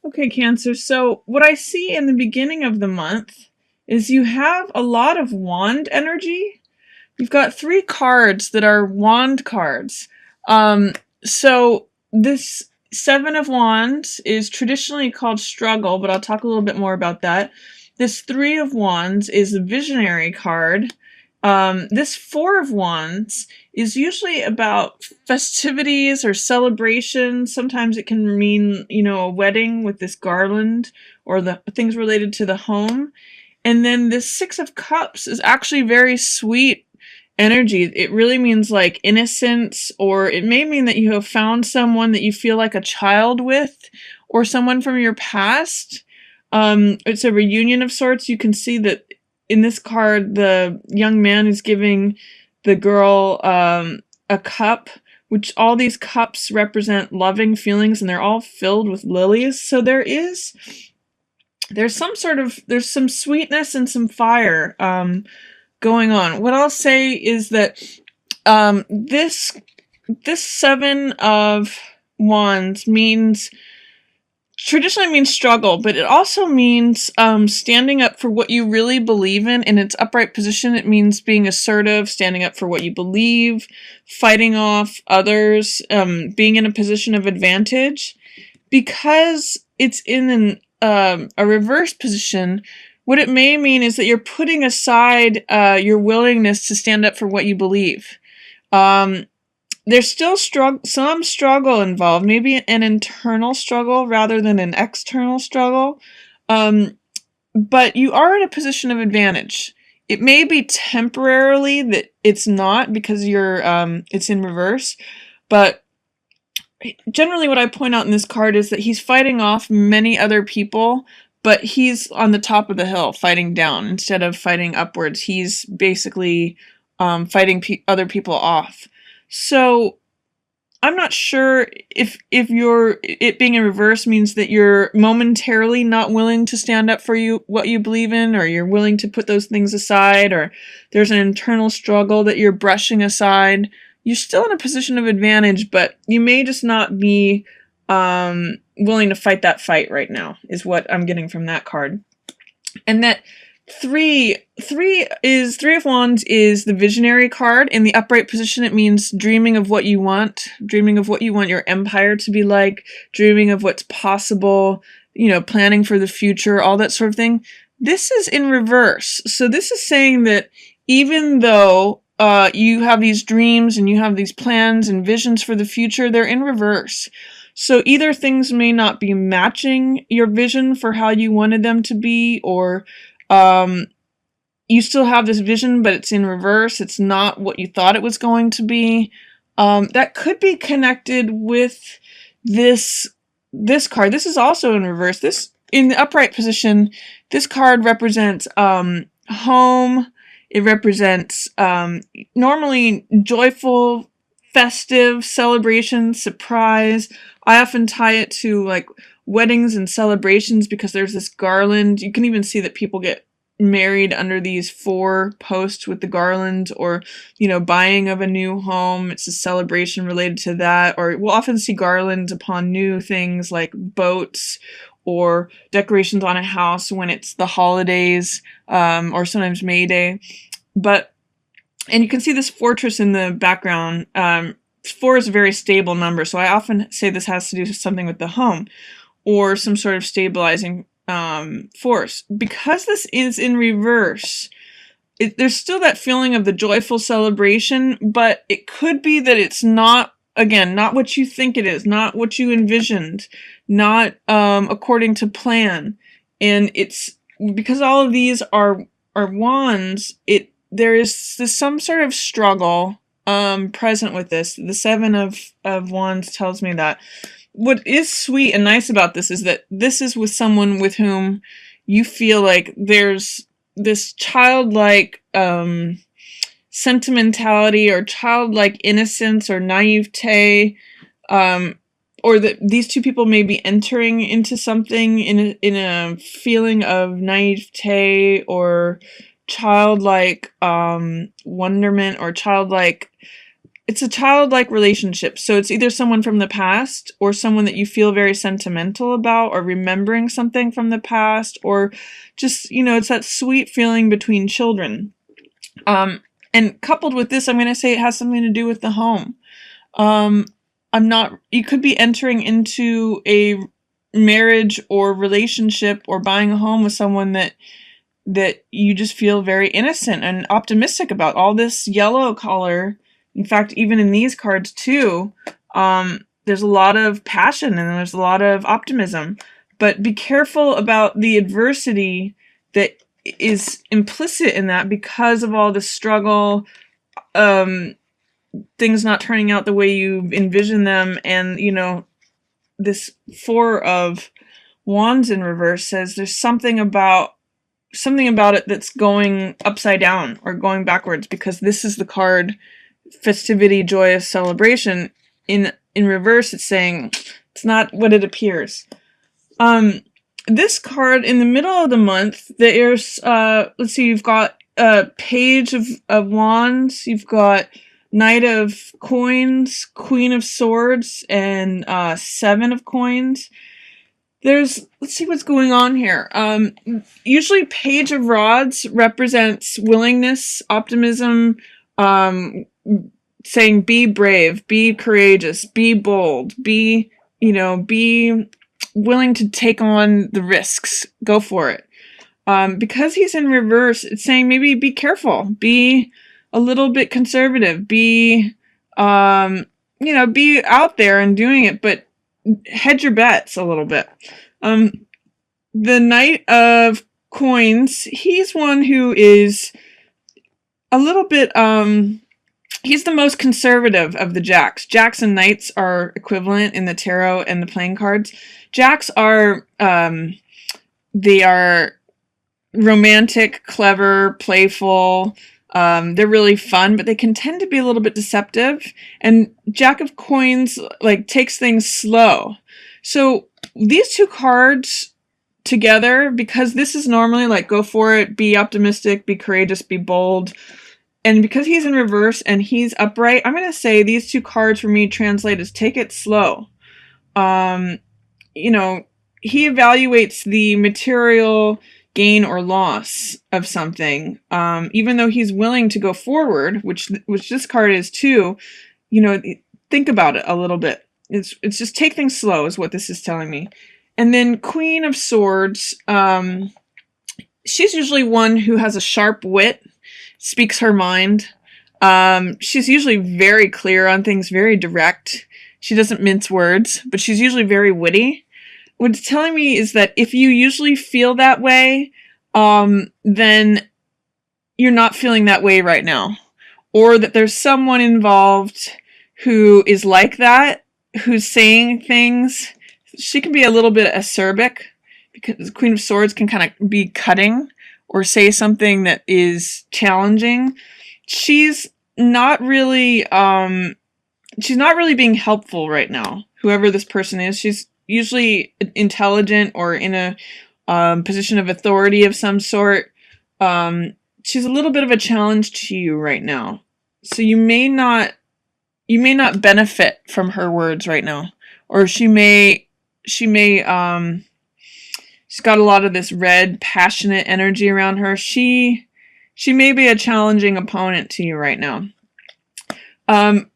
Okay, Cancer. So, what I see in the beginning of the month is you have a lot of wand energy. You've got three cards that are wand cards. So, this Seven of Wands is traditionally called struggle, but I'll talk a little bit more about that. This Three of Wands is the visionary card. This Four of Wands is usually about festivities or celebrations. Sometimes it can mean, a wedding with this garland or the things related to the home. And then this Six of Cups is actually very sweet energy. It really means like innocence, or it may mean that you have found someone that you feel like a child with, or someone from your past. It's a reunion of sorts. You can see that in this card, the young man is giving the girl a cup, which all these cups represent loving feelings, and they're all filled with lilies. So there's some sweetness and some fire going on. What I'll say is that this Seven of Wands traditionally means struggle, but it also means standing up for what you really believe in. In its upright position, it means being assertive, standing up for what you believe, fighting off others, being in a position of advantage. Because it's in a reverse position, what it may mean is that you're putting aside your willingness to stand up for what you believe. There's still some struggle involved, maybe an internal struggle rather than an external struggle. But you are in a position of advantage. It may be temporarily that it's not because it's in reverse, but generally what I point out in this card is that he's fighting off many other people, but he's on the top of the hill fighting down instead of fighting upwards. He's basically fighting other people off. So I'm not sure if it being in reverse means that you're momentarily not willing to stand up for what you believe in, or you're willing to put those things aside, or there's an internal struggle that you're brushing aside. You're still in a position of advantage, but you may just not be willing to fight that fight right now, is what I'm getting from that card. And that Three of Wands is the visionary card. In the upright position, it means dreaming of what you want your empire to be like, dreaming of what's possible, planning for the future, all that sort of thing. This is in reverse. So this is saying that even though you have these dreams and you have these plans and visions for the future, they're in reverse. So either things may not be matching your vision for how you wanted them to be, or you still have this vision, but it's in reverse. It's not what you thought it was going to be. That could be connected with this card. This is also in reverse. This, in the upright position, this card represents home. It represents normally joyful, festive celebration, surprise. I often tie it to like weddings and celebrations because there's this garland. You can even see that people get married under these 4 posts with the garland, or buying of a new home. It's a celebration related to that. Or we'll often see garlands upon new things like boats, or decorations on a house when it's the holidays, or sometimes May Day. And you can see this fortress in the background. 4 is a very stable number, so I often say this has to do with something with the home, or some sort of stabilizing force. Because this is in reverse, there's still that feeling of the joyful celebration, but it could be that it's not what you think it is, not what you envisioned, not according to plan. And it's because all of these are wands, there is some sort of struggle present with this. The Seven of Wands tells me that. What is sweet and nice about this is that this is with someone with whom you feel like there's this childlike sentimentality, or childlike innocence, or naivete, or that these two people may be entering into something in a feeling of naivete, or childlike wonderment, or childlike it's a childlike relationship. So it's either someone from the past or someone that you feel very sentimental about, or remembering something from the past, or just, you know, it's that sweet feeling between children. And coupled with this, I'm going to say it has something to do with the home. You could be entering into a marriage or relationship or buying a home with someone that you just feel very innocent and optimistic about. All this yellow color, in fact, even in these cards too, there's a lot of passion and there's a lot of optimism. But be careful about the adversity that is implicit in that because of all the struggle, things not turning out the way you envision them. And, you know, this Four of Wands in reverse says there's something about it that's going upside down or going backwards, because this is the card festivity, joyous celebration. In reverse, it's saying it's not what it appears. This card in the middle of the month, there's let's see, you've got Page of Wands, you've got Knight of Coins, Queen of Swords, and Seven of Coins. Let's see what's going on here. Usually Page of Rods represents willingness, optimism, saying be brave, be courageous, be bold, be willing to take on the risks, go for it. Because he's in reverse, it's saying maybe be careful, be a little bit conservative, be out there and doing it, but hedge your bets a little bit. The Knight of Coins, he's one who is a little bit, he's the most conservative of the Jacks. Jacks and Knights are equivalent in the tarot and the playing cards. Jacks are, they are romantic, clever, playful. They're really fun, but they can tend to be a little bit deceptive. And Jack of Coins, like, takes things slow. So these two cards together, because this is normally like go for it, be optimistic, be courageous, be bold. And because he's in reverse and he's upright, I'm going to say these two cards for me translate as take it slow. He evaluates the material gain or loss of something, even though he's willing to go forward, which this card is too. Think about it a little bit. It's just take things slow is what this is telling me. And then Queen of Swords, she's usually one who has a sharp wit, speaks her mind. She's usually very clear on things, very direct. She doesn't mince words, but she's usually very witty. What it's telling me is that if you usually feel that way, then you're not feeling that way right now. Or that there's someone involved who is like that, who's saying things. She can be a little bit acerbic, because the Queen of Swords can kind of be cutting or say something that is challenging. She's not really being helpful right now, whoever this person is. She's usually intelligent or in a position of authority of some sort. She's a little bit of a challenge to you right now. So you may not benefit from her words right now. Or she's got a lot of this red, passionate energy around her. She may be a challenging opponent to you right now.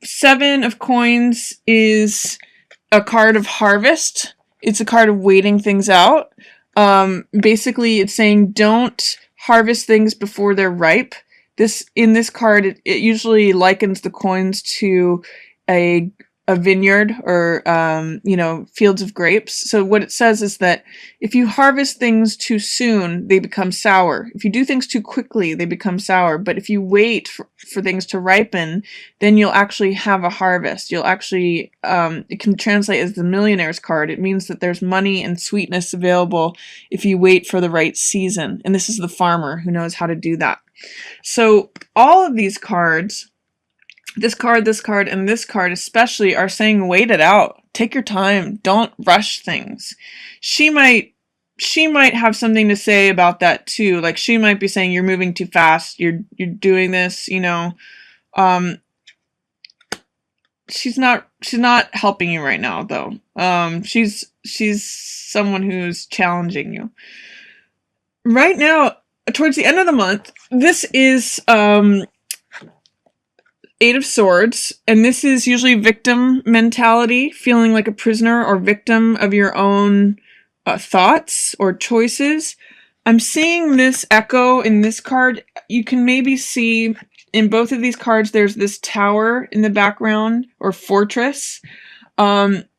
Seven of Coins is a card of harvest. It's a card of waiting things out. Basically, it's saying don't harvest things before they're ripe. In this card, it usually likens the coins to a vineyard or fields of grapes. So what it says is that if you harvest things too soon, they become sour. If you do things too quickly, they become sour. But if you wait for things to ripen, then you'll actually have a harvest. You'll actually, it can translate as the millionaire's card. It means that there's money and sweetness available if you wait for the right season. And this is the farmer who knows how to do that. So all of these cards, this card, and this card especially, are saying wait it out. Take your time. Don't rush things. She might have something to say about that too. Like, she might be saying you're moving too fast. You're doing this, she's not helping you right now, though. She's someone who's challenging you. Right now, towards the end of the month, this is Eight of Swords, and this is usually victim mentality, feeling like a prisoner or victim of your own thoughts or choices. I'm seeing this echo in this card. You can maybe see in both of these cards there's this tower in the background, or fortress,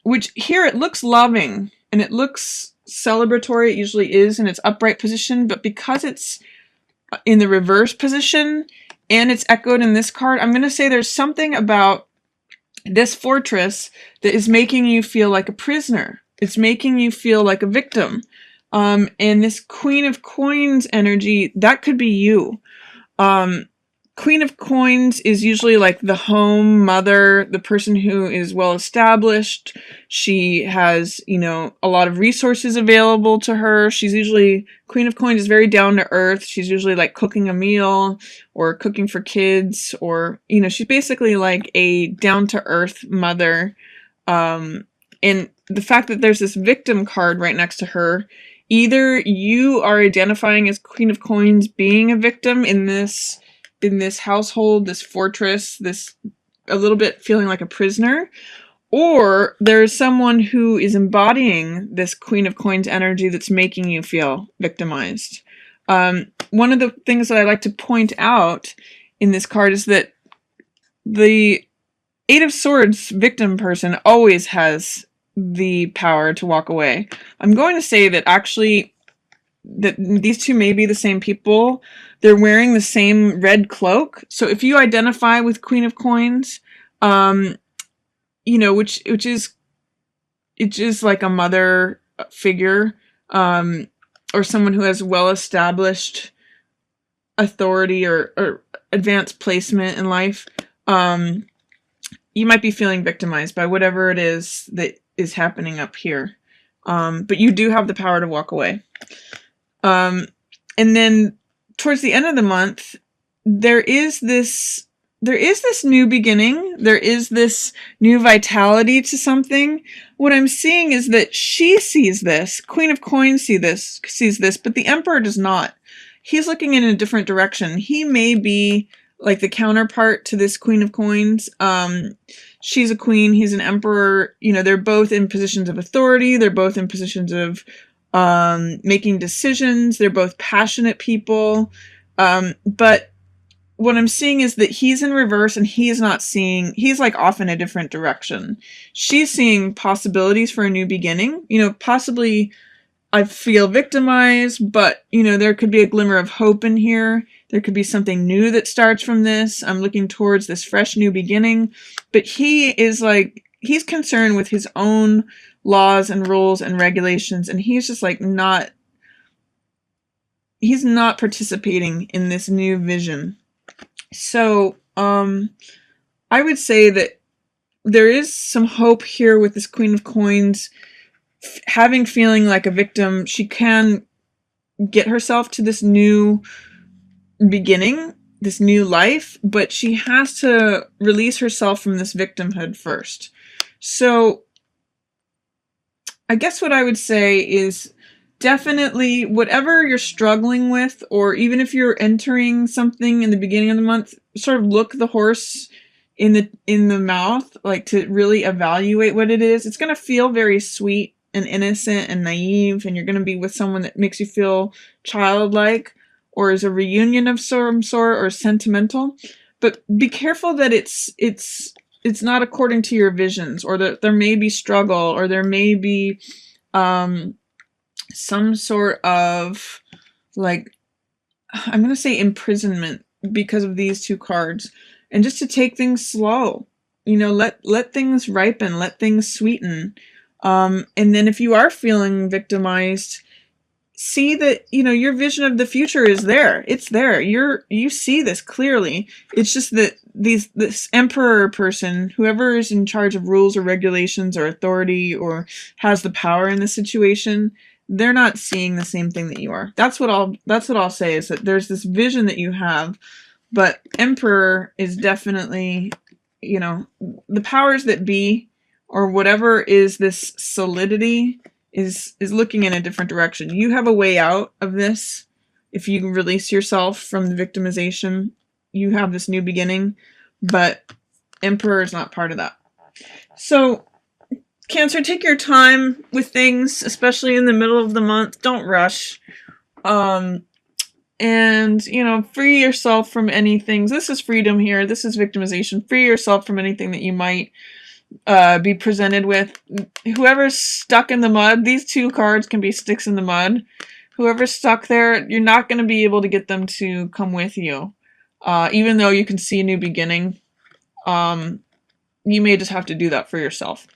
which here it looks loving and it looks celebratory. It usually is in its upright position, but because it's in the reverse position and it's echoed in this card, I'm going to say there's something about this fortress that is making you feel like a prisoner. It's making you feel like a victim. And this Queen of Coins energy, that could be you. Queen of Coins is usually like the home mother, the person who is well established. She has, you know, a lot of resources available to her. She's usually, Queen of Coins is very down to earth. She's usually like cooking a meal or cooking for kids, or, you know, she's basically like a down to earth mother. And the fact that there's this victim card right next to her, either you are identifying as Queen of Coins being a victim in this household, this fortress, this a little bit feeling like a prisoner, or there's someone who is embodying this Queen of Coins energy that's making you feel victimized. One of the things that I like to point out in this card is that the Eight of Swords victim person always has the power to walk away. I'm going to say that actually that these two may be the same people. They're wearing the same red cloak. So if you identify with Queen of Coins, you know, which is like a mother figure, or someone who has well-established authority or advanced placement in life, you might be feeling victimized by whatever it is that is happening up here. But you do have the power to walk away. And then towards the end of the month, there is this new beginning. There is this new vitality to something. What I'm seeing is that she sees this. Queen of Coins sees this, but the Emperor does not. He's looking in a different direction. He may be like the counterpart to this Queen of Coins. She's a queen. He's an emperor. You know, they're both in positions of authority. They're both in positions of making decisions. They're both passionate people. But what I'm seeing is that he's in reverse and he's not seeing, he's like off in a different direction. She's seeing possibilities for a new beginning. You know, possibly I feel victimized, but you know, there could be a glimmer of hope in here. There could be something new that starts from this. I'm looking towards this fresh new beginning, but he is like, he's concerned with his own laws and rules and regulations, and he's just like he's not participating in this new vision. So I would say that there is some hope here with this Queen of Coins feeling like a victim. She can get herself to this new beginning, this new life, but she has to release herself from this victimhood first. So I guess what I would say is definitely whatever you're struggling with, or even if you're entering something in the beginning of the month, sort of look the horse in the mouth, like to really evaluate what it is. It's going to feel very sweet and innocent and naive, and you're going to be with someone that makes you feel childlike, or is a reunion of some sort, or sentimental. But be careful that it's not according to your visions, or that there may be struggle, or there may be some sort of, like, I'm going to say imprisonment because of these two cards. And just to take things slow, you know, let things ripen, let things sweeten. And then if you are feeling victimized, see that, you know, your vision of the future is there. It's there. You see this clearly. It's just that this emperor person, whoever is in charge of rules or regulations or authority or has the power in the situation, they're not seeing the same thing that you are. That's what I'll say, is that there's this vision that you have, but Emperor is definitely you know, the powers that be, or whatever is this solidity, is looking in a different direction. You have a way out of this. If you release yourself from the victimization, you have this new beginning, but Emperor is not part of that. So Cancer, take your time with things, especially in the middle of the month. Don't rush. And, you know, free yourself from anything. This is freedom here. This is victimization. Free yourself from anything that you might be presented with. Whoever's stuck in the mud, these two cards can be sticks in the mud. Whoever's stuck there, you're not going to be able to get them to come with you. Even though you can see a new beginning, you may just have to do that for yourself.